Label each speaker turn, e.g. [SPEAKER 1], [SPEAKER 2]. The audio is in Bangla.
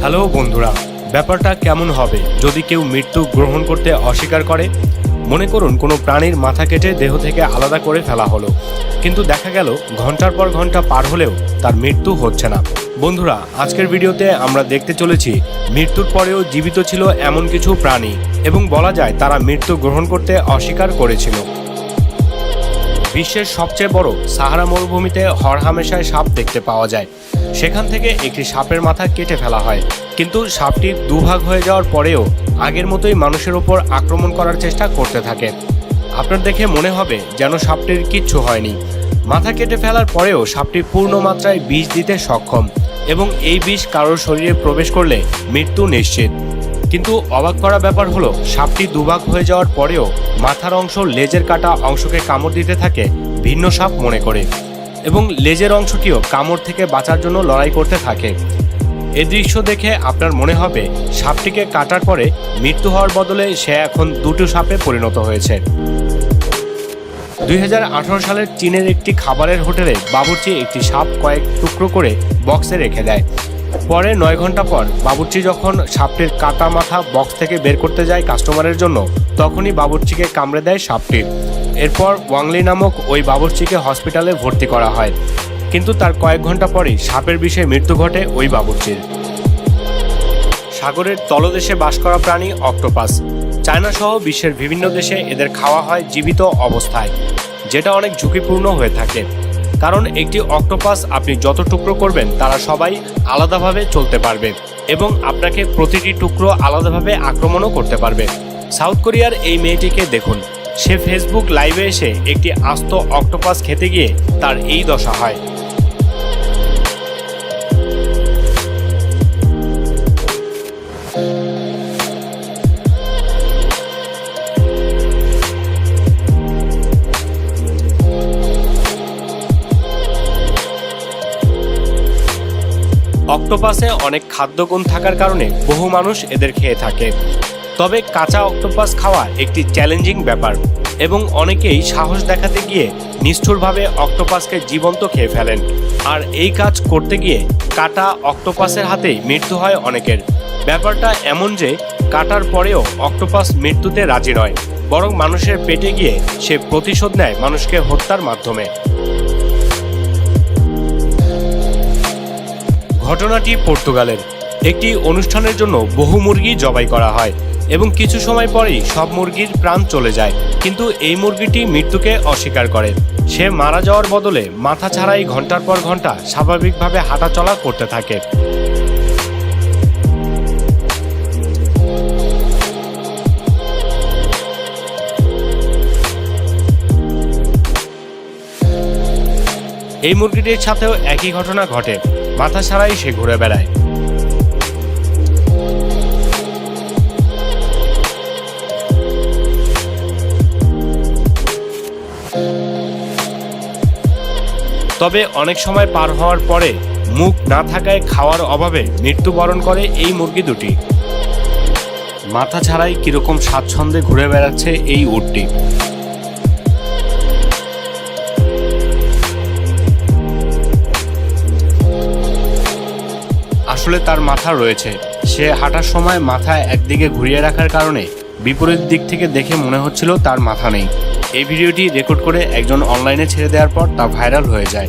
[SPEAKER 1] হ্যালো বন্ধুরা, ব্যাপারটা কেমন হবে যদি কেউ মৃত্যু গ্রহণ করতে অস্বীকার করে? মনে করুন কোনো প্রাণীর মাথা কেটে দেহ থেকে আলাদা করে ফেলা হলো, কিন্তু দেখা গেল ঘন্টার পর ঘন্টা পার হলেও তার মৃত্যু হচ্ছে না। বন্ধুরা, আজকের ভিডিওতে আমরা দেখতে চলেছি মৃত্যুর পরেও জীবিত ছিল এমন কিছু প্রাণী, এবং বলা যায় তারা মৃত্যু গ্রহণ করতে অস্বীকার করেছিল। বিশ্বের সবচেয়ে বড় সাহারা মরুভূমিতে হরহামেশায় সাপ দেখতে পাওয়া যায়। সেখান থেকে একটি সাপের মাথা কেটে ফেলা হয়, কিন্তু সাপটি দুভাগ হয়ে যাওয়ার পরেও আগের মতোই মানুষের ওপর আক্রমণ করার চেষ্টা করতে থাকে। আপনার দেখে মনে হবে যেন সাপটির কিচ্ছু হয়নি। মাথা কেটে ফেলার পরেও সাপটি পূর্ণ মাত্রায় বিষ দিতে সক্ষম, এবং এই বিষ কারোর শরীরে প্রবেশ করলে মৃত্যু নিশ্চিত। কিন্তু অবাক করা ব্যাপার হলো, সাপটি দুভাগ হয়ে যাওয়ার পরেও মাথার অংশ লেজের কাটা অংশকে কামড় দিতে থাকে ভিন্ন সাপ মনে করে, এবং লেজের অংশটিও কামড় থেকে বাঁচার জন্য লড়াই করতে থাকে। এই দৃশ্য দেখে আপনার মনে হবে সাপটিকে কাটার পরে মৃত্যু হওয়ার বদলে সে এখন দুটো সাপে পরিণত হয়েছে। 2018 সালের চীনের একটি খাবারের হোটেলে বাবুর্চি একটি সাপ কয়েক টুকরো করে বক্সে রেখে দেয়। পরে 9 ঘন্টা পর বাবুর্চি যখন সাপটির কাটা মাথা বক্স থেকে বের করতে যায় কাস্টমারের জন্য, তখনই বাবুর্চিকে কামড়ে দেয় সাপটি। এরপর ওয়াংলি নামক ওই বাবুর্চিকে হসপিটালে ভর্তি করা হয়, কিন্তু তার কয়েক ঘন্টা পরেই সাপের বিষে মৃত্যু ঘটে ওই বাবুর্চির। সাগরের তলদেশে বাস করা প্রাণী অক্টোপাস। চায়না সহ বিশ্বের বিভিন্ন দেশে এদের খাওয়া হয় জীবিত অবস্থায়, যেটা অনেক ঝুঁকিপূর্ণ হয়ে থাকে। কারণ একটি অক্টোপাস আপনি যত টুকরো করবেন তারা সবাই আলাদাভাবে চলতে পারবে, এবং আপনাকে প্রতিটি টুকরো আলাদাভাবে আক্রমণও করতে পারবে। সাউথ কোরিয়ার এই মেয়েটিকে দেখুন, সে ফেসবুক লাইভে এসে একটি আস্ত অক্টোপাস খেতে গিয়ে তার এই দশা হয়। অক্টোপাসে অনেক খাদ্যগুণ থাকার কারণে বহু মানুষ এদের খেয়ে থাকে। তবে কাঁচা অক্টোপাস খাওয়া একটি চ্যালেঞ্জিং ব্যাপার, এবং অনেকেই সাহস দেখাতে গিয়ে নিষ্ঠুরভাবে অক্টোপাসকে জীবন্ত খেয়ে ফেলেন। আর এই কাজ করতে গিয়ে কাটা অক্টোপাসের হাতেই মৃত্যু হয় অনেকের। ব্যাপারটা এমন যে কাটার পরেও অক্টোপাস মৃত্যুতে রাজি নয়, বরং মানুষের পেটে গিয়ে সে প্রতিশোধ নেয় মানুষকে হত্যার মাধ্যমে। ঘটনাটি পর্তুগালের একটি অনুষ্ঠানের জন্য বহু মুরগি জবাই করা হয়, এবং কিছু সময় পরেই সব মুরগির প্রাণ চলে যায়। কিন্তু এই মুরগিটি মৃত্যুকে অস্বীকার করে। সে মারা যাওয়ার বদলে মাথা ছাড়াই ঘন্টার পর ঘন্টা স্বাভাবিকভাবে হাঁটাচলা করতে থাকে। এই মুরগিটির সাথেও একই ঘটনা ঘটে, মাথা ছাড়াই সে ঘুরে বেড়ায়। তবে অনেক সময় পার হওয়ার পরে মুখ না থাকায় খাওয়ার অভাবে মৃত্যুবরণ করে এই মুরগি দুটি। মাথা ছাড়াই কিরকম স্বাচ্ছন্দ্যে ঘুরে বেড়াচ্ছে এই উটটি। আসলে তার মাথা রয়েছে, সে হাঁটার সময় মাথা একদিকে ঘুরিয়ে রাখার কারণে বিপরীত দিক থেকে দেখে মনে হচ্ছিল তার মাথা নেই। এই ভিডিওটি রেকর্ড করে একজন অনলাইনে ছেড়ে দেওয়ার পর তা ভাইরাল হয়ে যায়।